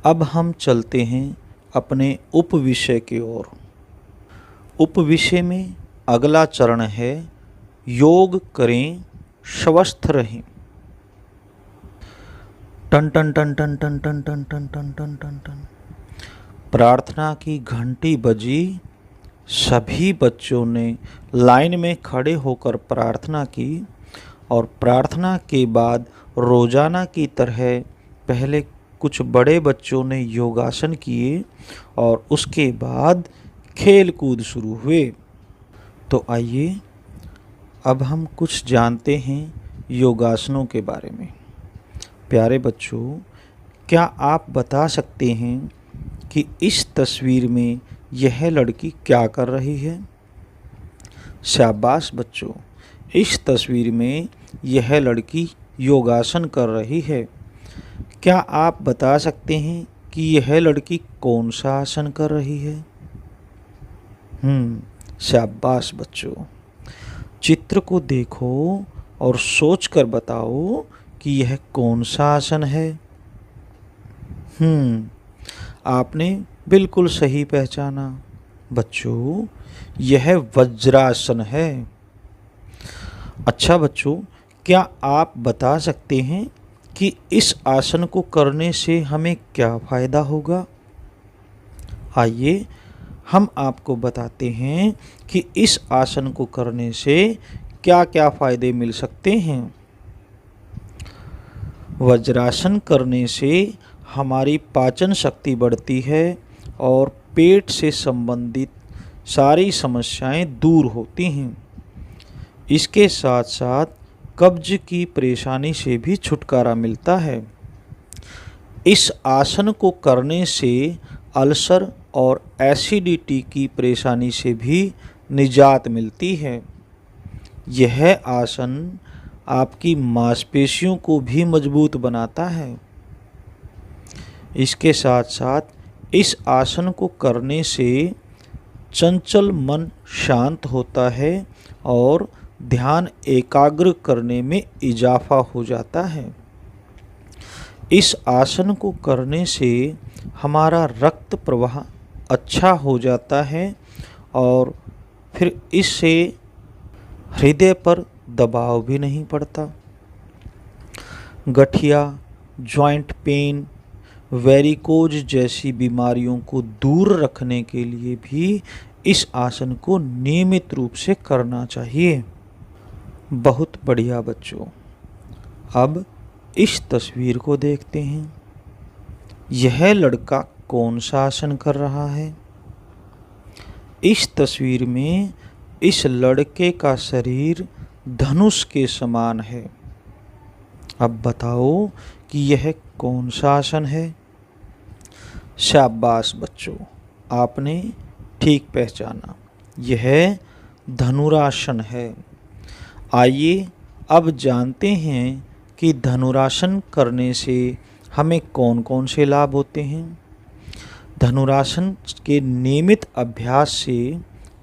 अब हम चलते हैं अपने उप विषय की ओर। उप विषय में अगला चरण है योग करें स्वस्थ रहें। टन टन टन टन टन टन टन टन टन टन टन टन प्रार्थना की घंटी बजी। सभी बच्चों ने लाइन में खड़े होकर प्रार्थना की और प्रार्थना के बाद रोजाना की तरह पहले कुछ बड़े बच्चों ने योगासन किए और उसके बाद खेल कूद शुरू हुए। तो आइए अब हम कुछ जानते हैं योगासनों के बारे में। प्यारे बच्चों, क्या आप बता सकते हैं कि इस तस्वीर में यह लड़की क्या कर रही है? शाबाश बच्चों, इस तस्वीर में यह लड़की योगासन कर रही है। क्या आप बता सकते हैं कि यह लड़की कौन सा आसन कर रही है? शाबाश बच्चों। चित्र को देखो और सोचकर बताओ कि यह कौन सा आसन है। आपने बिल्कुल सही पहचाना बच्चों, यह वज्रासन है। अच्छा बच्चों, क्या आप बता सकते हैं कि इस आसन को करने से हमें क्या फायदा होगा? आइए हम आपको बताते हैं कि इस आसन को करने से क्या क्या फायदे मिल सकते हैं। वज्रासन करने से हमारी पाचन शक्ति बढ़ती है और पेट से संबंधित सारी समस्याएं दूर होती हैं। इसके साथ साथ कब्ज की परेशानी से भी छुटकारा मिलता है। इस आसन को करने से अल्सर और एसिडिटी की परेशानी से भी निजात मिलती है। यह आसन आपकी मांसपेशियों को भी मजबूत बनाता है। इसके साथ साथ इस आसन को करने से चंचल मन शांत होता है और ध्यान एकाग्र करने में इजाफा हो जाता है। इस आसन को करने से हमारा रक्त प्रवाह अच्छा हो जाता है और फिर इससे हृदय पर दबाव भी नहीं पड़ता। गठिया, जॉइंट पेन, वेरिकोज जैसी बीमारियों को दूर रखने के लिए भी इस आसन को नियमित रूप से करना चाहिए। बहुत बढ़िया बच्चों, अब इस तस्वीर को देखते हैं। यह लड़का कौन सा आसन कर रहा है? इस तस्वीर में इस लड़के का शरीर धनुष के समान है। अब बताओ कि यह कौन सा आसन है? शाबाश बच्चों, आपने ठीक पहचाना, यह धनुरासन है। आइए अब जानते हैं कि धनुरासन करने से हमें कौन कौन से लाभ होते हैं। धनुरासन के नियमित अभ्यास से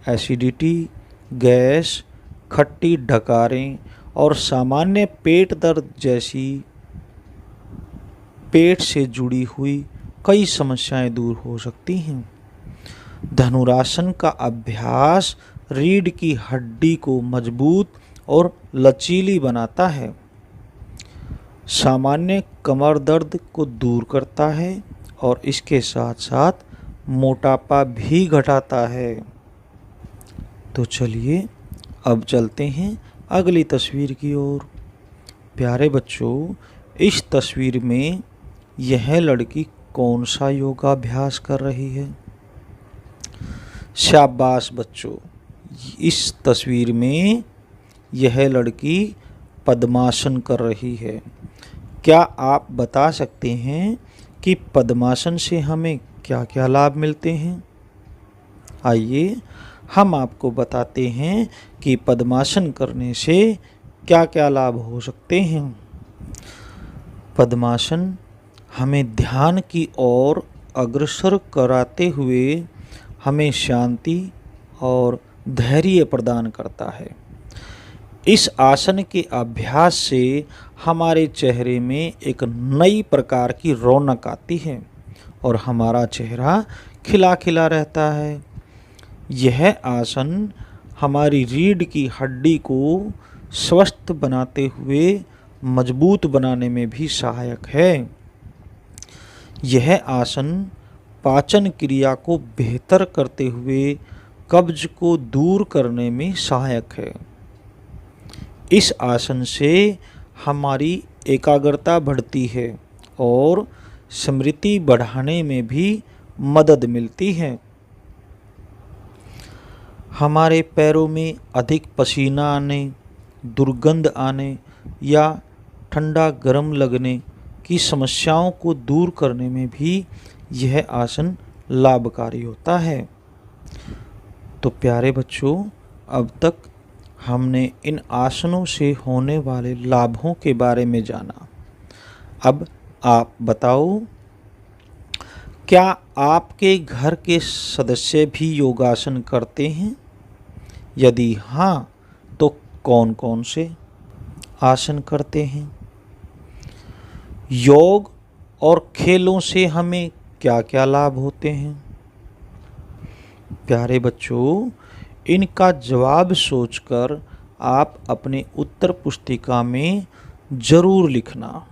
एसिडिटी, गैस, खट्टी डकारें और सामान्य पेट दर्द जैसी पेट से जुड़ी हुई कई समस्याएं दूर हो सकती हैं। धनुरासन का अभ्यास रीढ़ की हड्डी को मजबूत और लचीली बनाता है, सामान्य कमर दर्द को दूर करता है और इसके साथ साथ मोटापा भी घटाता है। तो चलिए अब चलते हैं अगली तस्वीर की ओर। प्यारे बच्चों, इस तस्वीर में यह लड़की कौन सा योगाभ्यास कर रही है? शाबाश बच्चों, इस तस्वीर में यह लड़की पद्मासन कर रही है। क्या आप बता सकते हैं कि पद्मासन से हमें क्या क्या लाभ मिलते हैं? आइए हम आपको बताते हैं कि पद्मासन करने से क्या क्या लाभ हो सकते हैं। पद्मासन हमें ध्यान की ओर अग्रसर कराते हुए हमें शांति और धैर्य प्रदान करता है। इस आसन के अभ्यास से हमारे चेहरे में एक नई प्रकार की रौनक आती है और हमारा चेहरा खिला खिला रहता है। यह आसन हमारी रीढ़ की हड्डी को स्वस्थ बनाते हुए मजबूत बनाने में भी सहायक है। यह आसन पाचन क्रिया को बेहतर करते हुए कब्ज को दूर करने में सहायक है। इस आसन से हमारी एकाग्रता बढ़ती है और स्मृति बढ़ाने में भी मदद मिलती है। हमारे पैरों में अधिक पसीना आने, दुर्गंध आने या ठंडा गर्म लगने की समस्याओं को दूर करने में भी यह आसन लाभकारी होता है। तो प्यारे बच्चों, अब तक हमने इन आसनों से होने वाले लाभों के बारे में जाना। अब आप बताओ, क्या आपके घर के सदस्य भी योगासन करते हैं? यदि हाँ, तो कौन कौन से आसन करते हैं? योग और खेलों से हमें क्या क्या लाभ होते हैं? प्यारे बच्चों, इनका जवाब सोचकर आप अपने उत्तर पुस्तिका में ज़रूर लिखना।